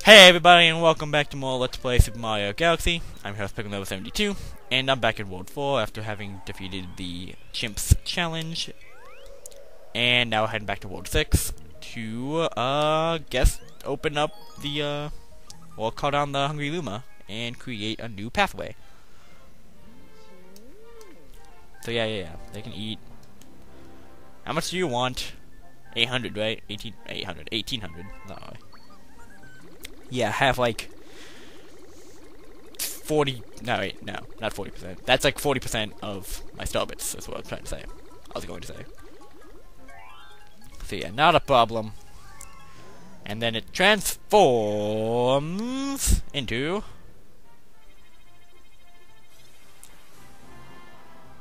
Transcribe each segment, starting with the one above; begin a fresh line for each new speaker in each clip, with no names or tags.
Hey everybody, and welcome back to more Let's Play Super Mario Galaxy. I'm your host, Pickle Level 72, and I'm back in World 4 after having defeated the Chimps Challenge. And now we're heading back to World 6 to, open up the, call down the Hungry Luma and create a new pathway. So yeah, they can eat. How much do you want? 800, right? 1800. No. Yeah, have like 40. No, wait, no, not 40%. That's like 40% of my star bits. That's what I'm trying to say. I was going to say. So yeah, not a problem. And then it transforms into.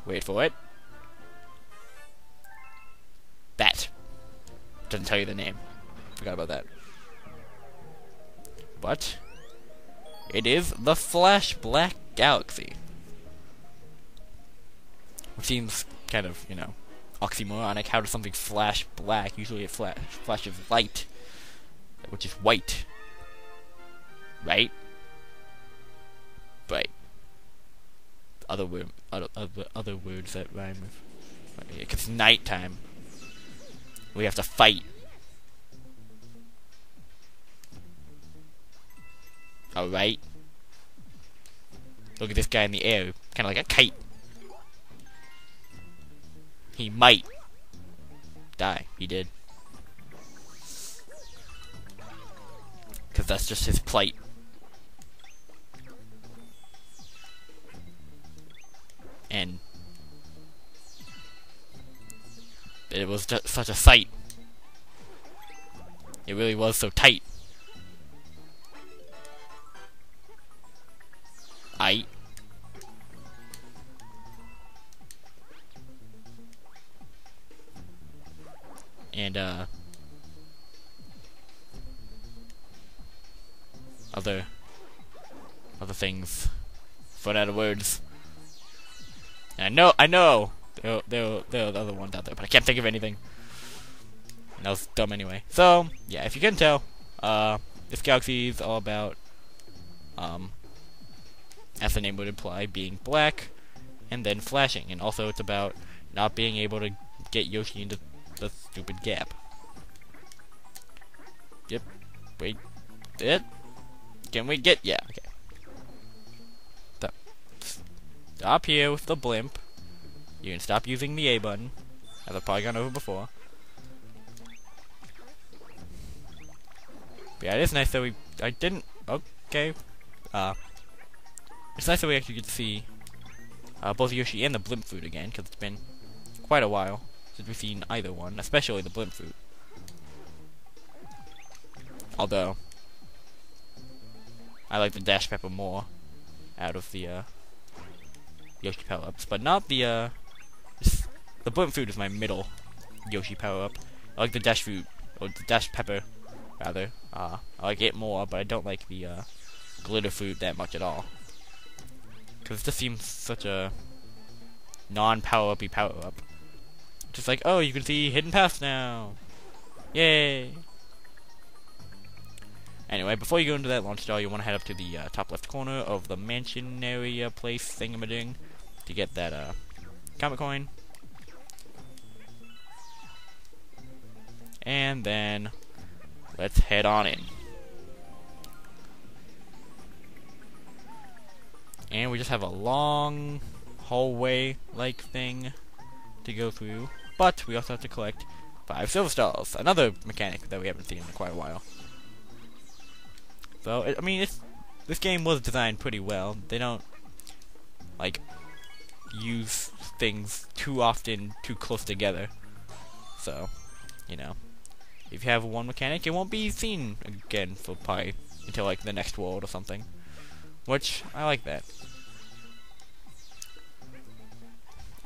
Wait for it. That. Doesn't tell you the name. Forgot about that. But it is the Flashback Galaxy. Which seems kind of, oxymoronic. How does something flash black? Usually it flashes light, which is white. Right? Right. Other words that rhyme with. Because it's nighttime. We have to fight. Alright. Look at this guy in the air. Kind of like a kite. He might die. He did. Because that's just his plight. And it was just such a sight. It really was so tight. And other things. Run out of words. And I know there are other ones out there, but I can't think of anything. And that was dumb anyway. So yeah, if you can tell, this galaxy is all about as the name would imply, being black and then flashing, and also it's about not being able to get Yoshi into the stupid gap. Yep. Wait. It? Can we get? Yeah. Okay. Stop here with the blimp. You can stop using the A button, as I've probably gone over before. But yeah, it is nice that I didn't. Okay. It's nice that we actually get to see both Yoshi and the blimp fruit again, because it's been quite a while since we've seen either one, especially the blimp fruit. Although I like the dash pepper more out of the Yoshi power-ups, but not the blimp fruit is my middle Yoshi power-up. I like the dash fruit, or the dash pepper rather. I like it more, but I don't like the glitter fruit that much at all. Because it just seems such a non-power-uppy power-up. Just like, oh, you can see hidden paths now! Yay! Anyway, before you go into that launch star, you want to head up to the top left corner of the mansion area place thingamading to get that comet coin. And then let's head on in. And we just have a long hallway-like thing to go through. But we also have to collect 5 silver stars. Another mechanic that we haven't seen in quite a while. So, this game was designed pretty well. They don't, use things too often too close together. So, if you have one mechanic, it won't be seen again for probably until, the next world or something. Which, I like that.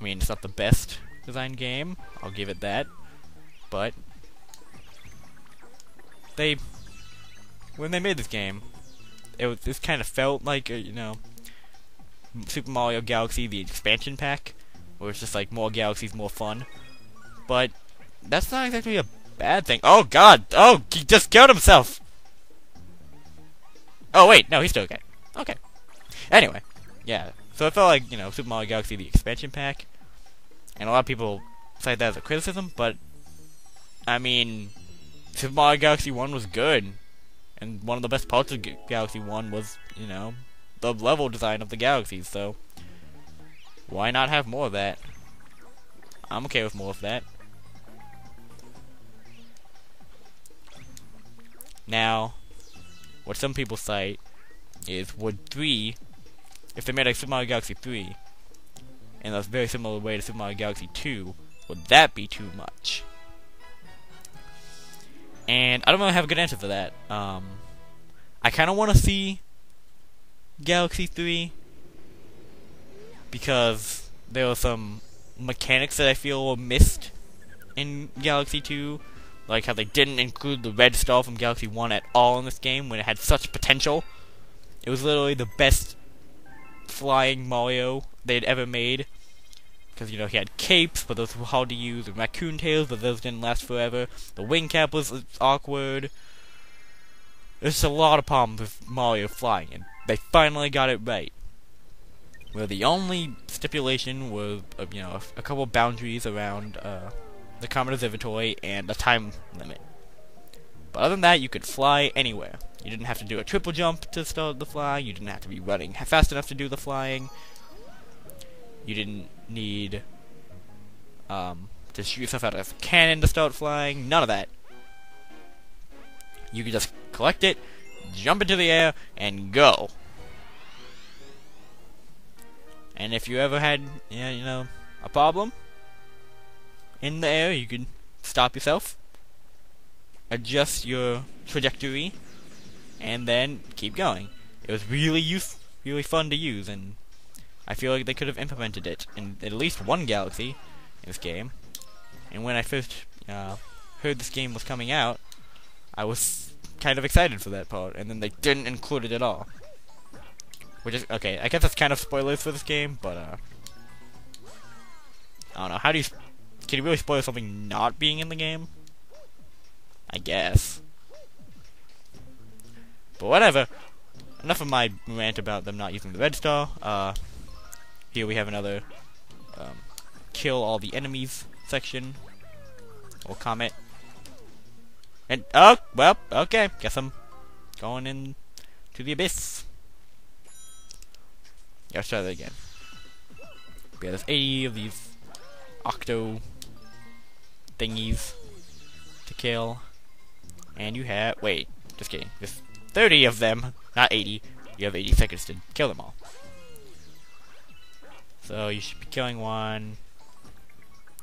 It's not the best designed game, I'll give it that, but when they made this game, this kind of felt like, Super Mario Galaxy, the expansion pack, where it's just more galaxies, more fun, but that's not exactly a bad thing. Oh god! Oh, he just killed himself! Oh, wait, no, he's still okay. Okay. Anyway, yeah. So I felt like, you know, Super Mario Galaxy, the expansion pack, and a lot of people cite that as a criticism, but, I mean, Super Mario Galaxy 1 was good, and one of the best parts of Galaxy 1 was, you know, the level design of the galaxies, so why not have more of that? I'm okay with more of that. Now, what some people cite is, would 3, if they made a Super Mario Galaxy 3, in a very similar way to Super Mario Galaxy 2, would that be too much? And I don't really have a good answer for that. I kind of want to see Galaxy 3, because there were some mechanics that I feel were missed in Galaxy 2, like how they didn't include the red star from Galaxy 1 at all in this game when it had such potential. It was literally the best flying Mario they'd ever made, because, you know, he had capes, but those were hard to use, and raccoon tails, but those didn't last forever. The wing cap was awkward. There's a lot of problems with Mario flying, and they finally got it right. Where the only stipulation was, you know, a couple boundaries around the Comet Observatory and a time limit. But other than that, you could fly anywhere. You didn't have to do a triple jump to start the fly. You didn't have to be running fast enough to do the flying. You didn't need to shoot yourself out of a cannon to start flying. None of that. You could just collect it, jump into the air, and go. And if you ever had, you know, a problem in the air, you could stop yourself, adjust your trajectory, and then keep going. It was really fun to use, and I feel like they could have implemented it in at least one galaxy in this game. And when I first heard this game was coming out, I was kind of excited for that part, and then they didn't include it at all. Which is, okay, I guess that's kind of spoilers for this game, but, I don't know, can you really spoil something not being in the game? I guess. But whatever. Enough of my rant about them not using the red star. Here we have another, kill all the enemies section. Or comment. And, oh, well, okay, guess I'm going in to the abyss. Yeah, let's try that again. Yeah, there's 80 of these octo thingies to kill. And you have, wait, just kidding. There's 30 of them, not 80. You have 80 seconds to kill them all. So you should be killing one,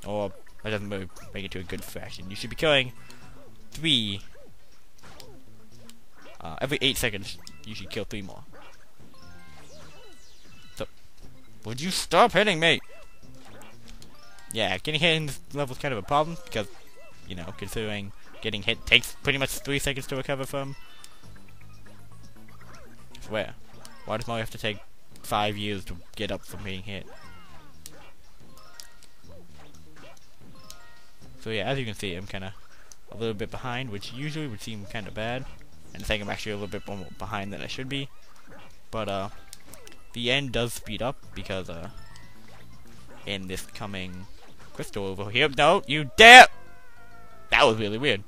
or that doesn't make it to a good fraction. You should be killing 3. Every 8 seconds, you should kill 3 more. So, would you stop hitting me? Yeah, getting hit in this level is kind of a problem, because, you know, considering getting hit takes pretty much 3 seconds to recover from. I swear. Why does Mario have to take 5 years to get up from being hit? So yeah, as you can see, I'm kind of a little bit behind, which usually would seem kind of bad. And I think I'm actually a little bit more behind than I should be. But, the end does speed up, because, in this coming crystal over here... No, you dare! That was really weird.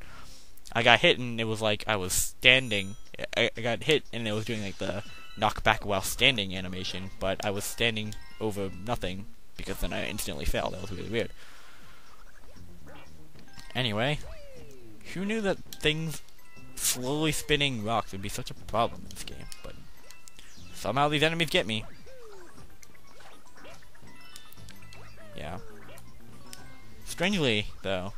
I got hit, and it was like I was standing... I got hit, and it was doing, like, the knockback while standing animation, but I was standing over nothing, because then I instantly fell. That was really weird. Anyway, who knew that things slowly spinning rocks would be such a problem in this game? But somehow these enemies get me. Yeah. Strangely, though,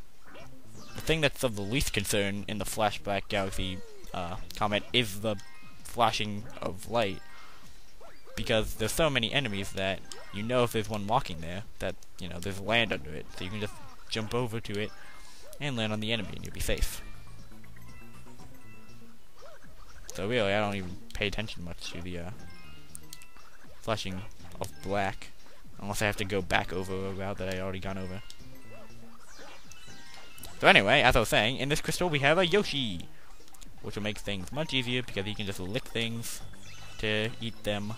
the thing that's of the least concern in the Flashback Galaxy comment is the flashing of light. Because there's so many enemies that you know if there's one walking there, that, you know, there's land under it. So you can just jump over to it and land on the enemy and you'll be safe. So really, I don't even pay attention much to the flashing of black, unless I have to go back over a route that I already gone over. So anyway, as I was saying, in this crystal we have a Yoshi. which will make things much easier because you can just lick things to eat them.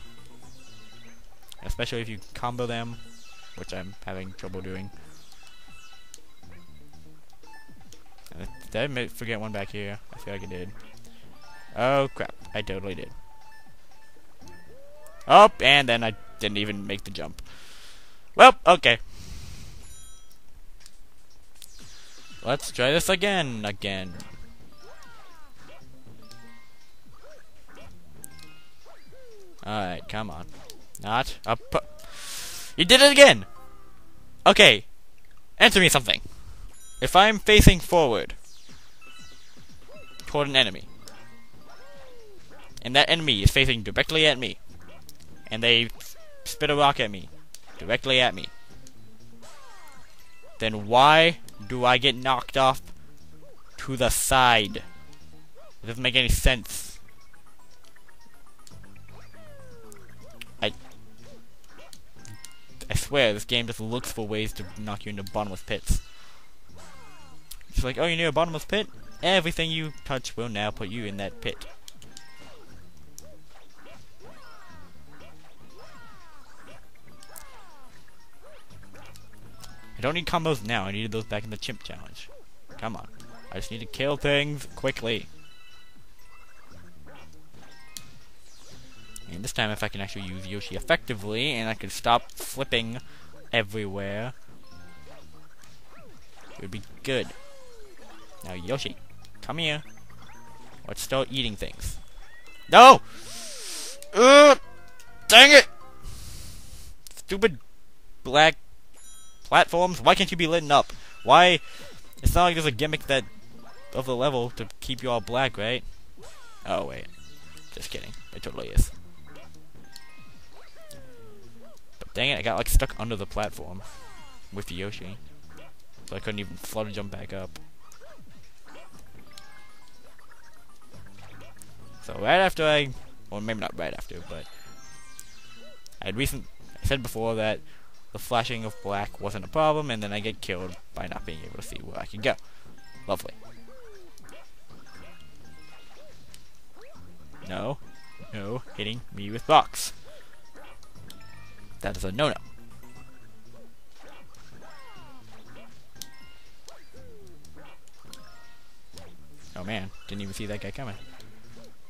Especially if you combo them, which I'm having trouble doing. Did I forget one back here? I feel like I did. Oh crap, I totally did. Oh, and then I didn't even make the jump. Well, okay. Let's try this again. Alright, come on. Not up. You did it again! Okay. Answer me something. If I'm facing forward toward an enemy, and that enemy is facing directly at me, and they spit a rock at me, directly at me, then why do I get knocked off to the side? It doesn't make any sense. I swear, this game just looks for ways to knock you into bottomless pits. It's like, oh, you're near a bottomless pit? Everything you touch will now put you in that pit. I don't need combos now, I needed those back in the chimp challenge. Come on. I just need to kill things quickly. And this time if I can actually use Yoshi effectively, and I can stop flipping everywhere, it would be good. Now Yoshi, come here. Let's start eating things. No! Dang it! Stupid black platforms, why can't you be lit up? Why? It's not like there's a gimmick that of the level to keep you all black, right? Oh wait. Just kidding. It totally is. But dang it, I got like stuck under the platform with Yoshi. So I couldn't even flutter jump back up. So right after or maybe not right after, but I said before that the flashing of black wasn't a problem, and then I get killed by not being able to see where I can go. Lovely. No, hitting me with rocks. That is a no-no. Oh man, didn't even see that guy coming.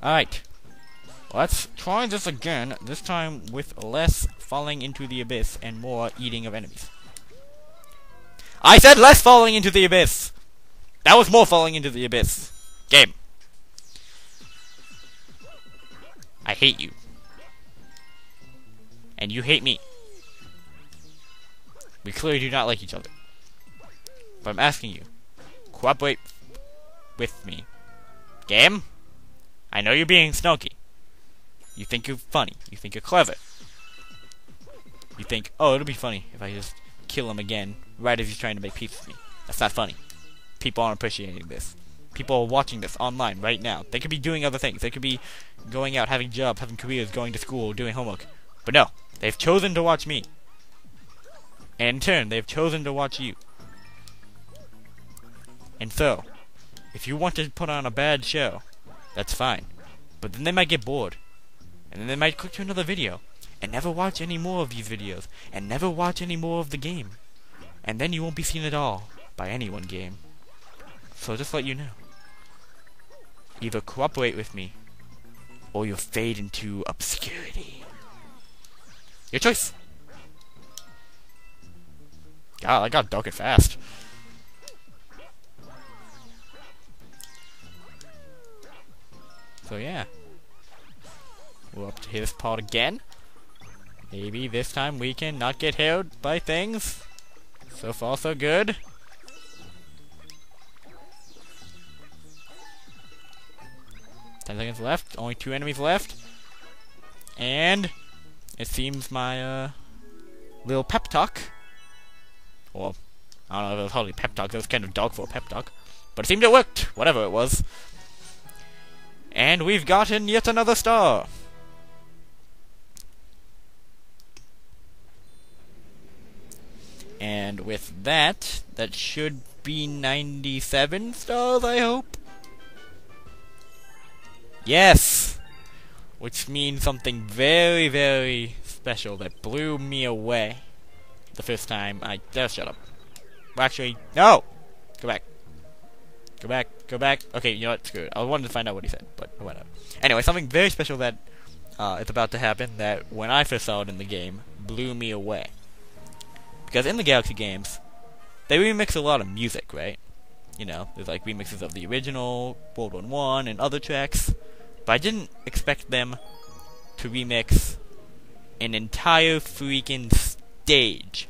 Alright. Let's try this again, this time with less falling into the abyss and more eating of enemies. I said less falling into the abyss! That was more falling into the abyss. Game. I hate you. And you hate me. We clearly do not like each other. But I'm asking you, cooperate with me. Game? I know you're being snarky. You think you're funny. You think you're clever. You think, oh, it'll be funny if I just kill him again right as he's trying to make peace with me. That's not funny. People aren't appreciating this. People are watching this online right now. They could be doing other things. They could be going out, having jobs, having careers, going to school, doing homework. But no, they've chosen to watch me. And in turn, they've chosen to watch you. And so, if you want to put on a bad show, that's fine. But then they might get bored. And then they might click to another video. And never watch any more of these videos. And never watch any more of the game. And then you won't be seen at all by anyone game. So just let you know. Either cooperate with me, or you'll fade into obscurity. Your choice. God, I got dark and fast. So yeah. We'll have to hit this part again. Maybe this time we can not get held by things. So far so good. Ten seconds left. Only 2 enemies left. And it seems my little pep talk. Well, I don't know if it was hardly pep talk. It was kind of dark for a pep talk. But it seemed it worked. Whatever it was. And we've gotten yet another star. And with that, that should be 97 stars, I hope. Yes! Which means something very, very special that blew me away the first time I... Just shut up. Well, actually, no! Go back. Go back, go back. Okay, you know what? Screw it. I wanted to find out what he said, but whatever. Anyway, something very special that is about to happen that, when I first saw it in the game, blew me away. Because in the Galaxy games, they remix a lot of music, right? You know, there's like remixes of the original, World War 1, and other tracks. But I didn't expect them to remix an entire freaking stage.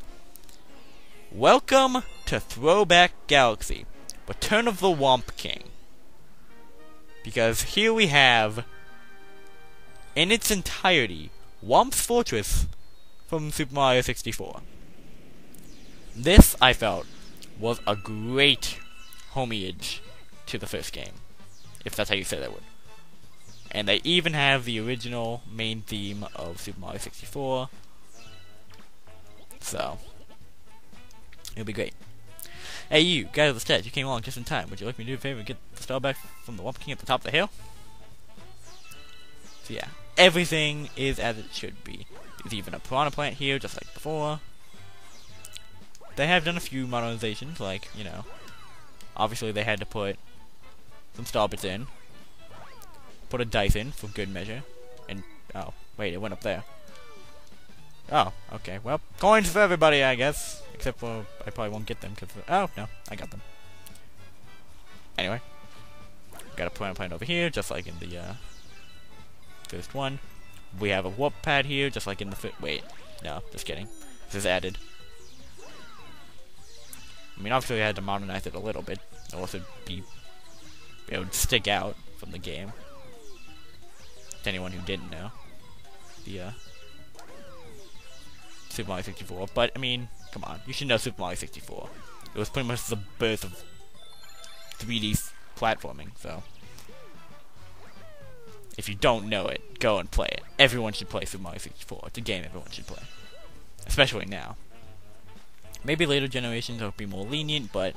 Welcome to Throwback Galaxy, Return of the Whomp King. Because here we have, in its entirety, Whomp's Fortress from Super Mario 64. This, I felt, was a great homage to the first game, if that's how you say that word. And they even have the original main theme of Super Mario 64. So, it'll be great. Hey you, guys of the stats, you came along just in time. Would you like me to do a favor and get the spell back from the Whomp King at the top of the hill? So yeah, everything is as it should be. There's even a piranha plant here, just like before. They have done a few modernizations, like, you know, obviously they had to put some starbits in, put a dice in for good measure, and, oh, wait, it went up there. Oh, okay, well, coins for everybody, I guess, except for, I probably won't get them, because, oh, no, I got them. Anyway, got a piranha plant over here, just like in the, first one. We have a warp pad here, just like in the wait, no, just kidding. This is added. I mean, obviously I had to modernize it a little bit, or else it would stick out from the game. To anyone who didn't know. The, Super Mario 64. But, I mean, come on, you should know Super Mario 64. It was pretty much the birth of 3D platforming, so... If you don't know it, go and play it. Everyone should play Super Mario 64. It's a game everyone should play. Especially now. Maybe later generations will be more lenient, but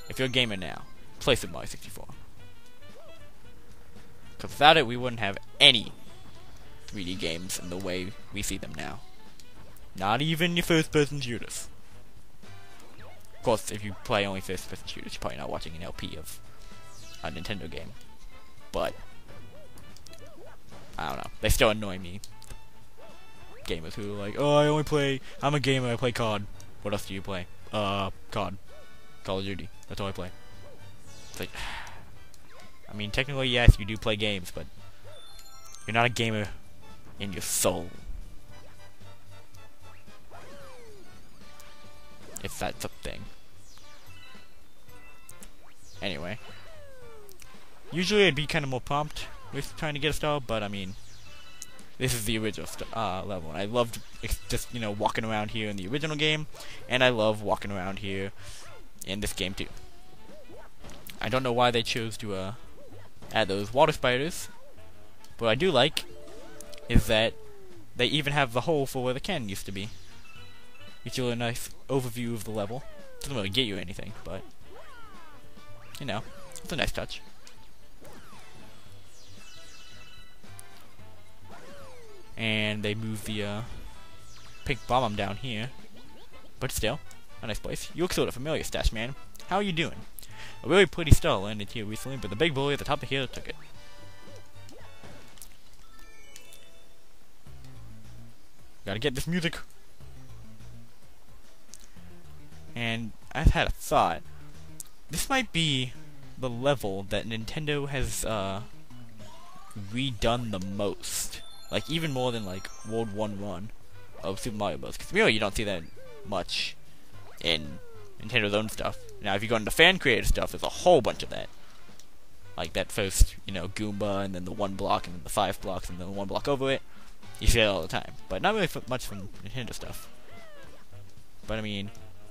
if you're a gamer now, play Super Mario 64. Because without it, we wouldn't have any 3D games in the way we see them now. Not even your first-person shooters. Of course, if you play only first-person shooters, you're probably not watching an LP of a Nintendo game. But I don't know. They still annoy me. Gamers who are like, oh, I'm a gamer, I play COD. What else do you play? COD. Call of Duty. That's all I play. It's like, I mean, technically, yes, you do play games, but you're not a gamer in your soul. If that's a thing. Anyway. Usually I'd be kind of more prompt with trying to get a star, but I mean, this is the original level, and I loved just, you know, walking around here in the original game, and I love walking around here in this game too. I don't know why they chose to add those water spiders. What I do like is that they even have the hole for where the cannon used to be. Gives you a nice overview of the level. Doesn't really get you anything, but you know, it's a nice touch. And they moved the pink Bob-Omb down here. But still, a nice place. You look sort of familiar, Stash Man. How are you doing? A really pretty star landed here recently, but the big bully at the top of the hill took it. Gotta get this music. And I've had a thought. This might be the level that Nintendo has redone the most. Like, even more than, like, World 1 run of Super Mario Bros. Because really, you don't see that much in Nintendo's own stuff. Now, if you go into fan-created stuff, there's a whole bunch of that. Like, that first, you know, Goomba, and then the 1 block, and then the 5 blocks, and then the 1 block over it. You see that all the time. But not really much from Nintendo stuff. But, I mean,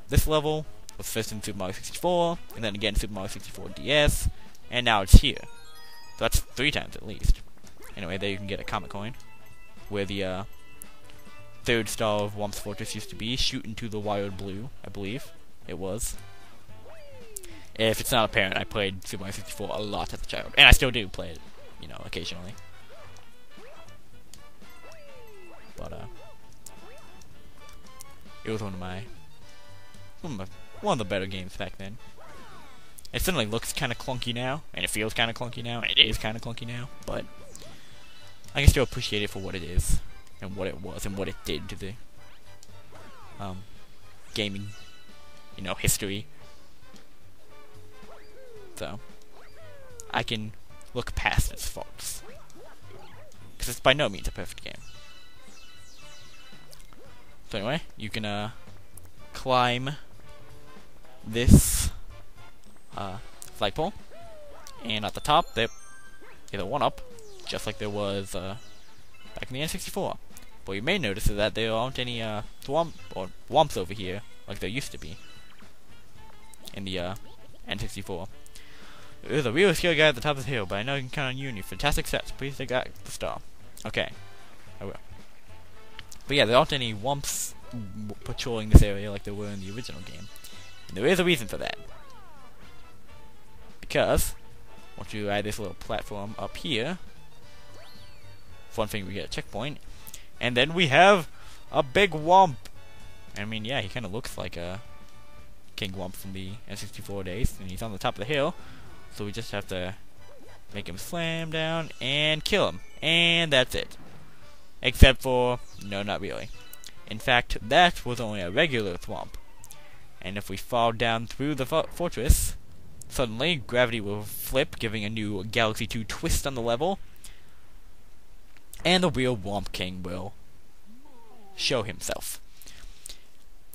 this level was first in Super Mario 64, and then again Super Mario 64 DS, and now it's here. So that's 3 times at least. Anyway, there you can get a Comet Coin, where the third star of Whomp's Fortress used to be, shoot into the wild blue, I believe it was. If it's not apparent, I played Super Mario 64 a lot as a child, and I still do play it you know, occasionally. But it was one of the better games back then. It certainly looks kind of clunky now, and it feels kind of clunky now, and it is kind of clunky now, but I can still appreciate it for what it is, and what it was, and what it did to the gaming, you know, history. So I can look past its faults, because it's by no means a perfect game. So anyway, you can climb this flagpole, and at the top there is a 1-up, just like there was back in the N64. But you may notice that there aren't any Whomps over here like there used to be in the N64. There's a real skill guy at the top of the hill, but I know I can count on you and your fantastic sets. Please take out the star. Okay, I will. But yeah, there aren't any Whomps patrolling this area like there were in the original game. And there is a reason for that. Because once you add this little platform up here, for one thing, we get a checkpoint, and then we have a big Whomp. I mean, yeah, he kind of looks like a King Whomp from the N64 days, and he's on the top of the hill, so we just have to make him slam down and kill him, and that's it. Except for, no, not really. In fact, that was only a regular Whomp, and if we fall down through the fortress, suddenly gravity will flip, giving a new Galaxy 2 twist on the level, and the real Whomp King will show himself.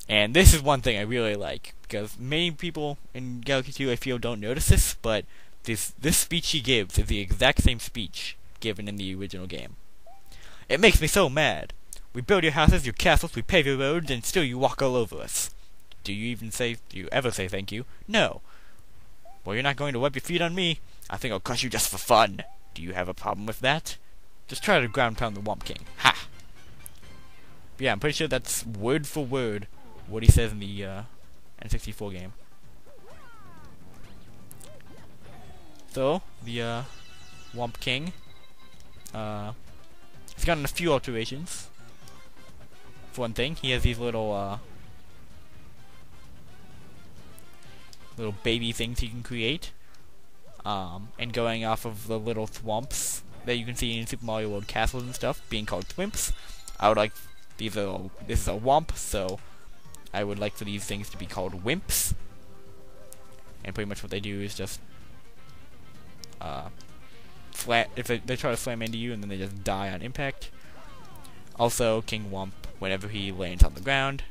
And this is one thing I really like, because many people in Galaxy 2 I feel don't notice this, but this speech he gives is the exact same speech given in the original game. It makes me so mad. We build your houses, your castles, we pave your roads, and still you walk all over us. Do you ever say thank you? No. Well, you're not going to wipe your feet on me. I think I'll crush you just for fun. Do you have a problem with that? Just try to ground pound the Whomp King. Ha! But yeah, I'm pretty sure that's word for word what he says in the N64 game. So, the Whomp King, he's gotten a few alterations. For one thing, he has these little baby things he can create, and going off of the little thwomps that you can see in Super Mario World castles and stuff, being called thwimps. I would like this is a Whomp, so I would like for these things to be called wimps. And pretty much what they do is just if they try to slam into you and then they just die on impact. Also, King Whomp, whenever he lands on the ground,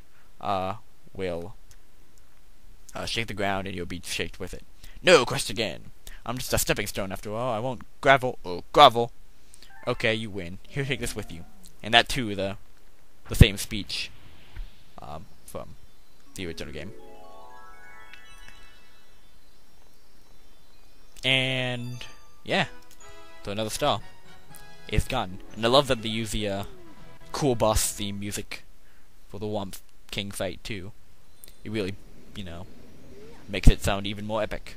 will shake the ground and you'll be shaked with it. No, quest again. I'm just a stepping stone after all. I won't grovel. Okay, you win. Here, take this with you. And that too, the same speech from the original game. And yeah, so another star is gone. And I love that they use the cool boss theme music for the Whomp King fight too. It really, you know, makes it sound even more epic.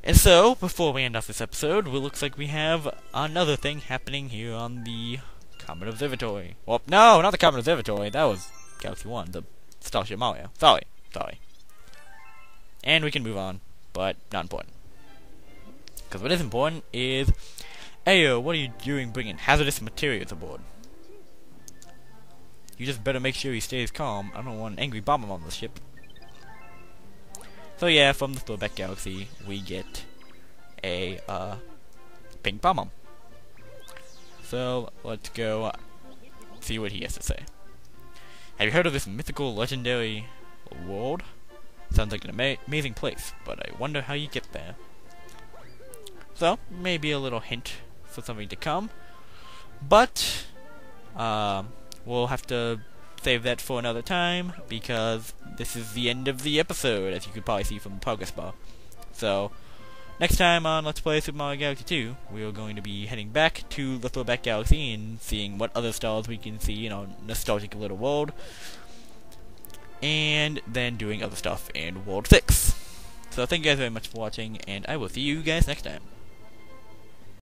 And so, before we end off this episode, it looks like we have another thing happening here on the Comet Observatory. Well, no, not the Comet Observatory. That was Galaxy 1, the Starship Mario. Sorry. And we can move on, but not important. Because what is important is, Ayo, what are you doing bringing hazardous materials aboard? You just better make sure he stays calm. I don't want an angry Bob-Omb on the ship. So yeah, from the Flashback Galaxy, we get a pink Bob-Omb. So let's go see what he has to say. Have you heard of this mythical, legendary world? Sounds like an amazing place, but I wonder how you get there. So maybe a little hint for something to come, but we'll have to save that for another time, because this is the end of the episode, as you could probably see from the progress bar. So, next time on Let's Play Super Mario Galaxy 2, we are going to be heading back to the Flashback Galaxy and seeing what other stars we can see in our nostalgic little world, and then doing other stuff in World 6. So thank you guys very much for watching, and I will see you guys next time.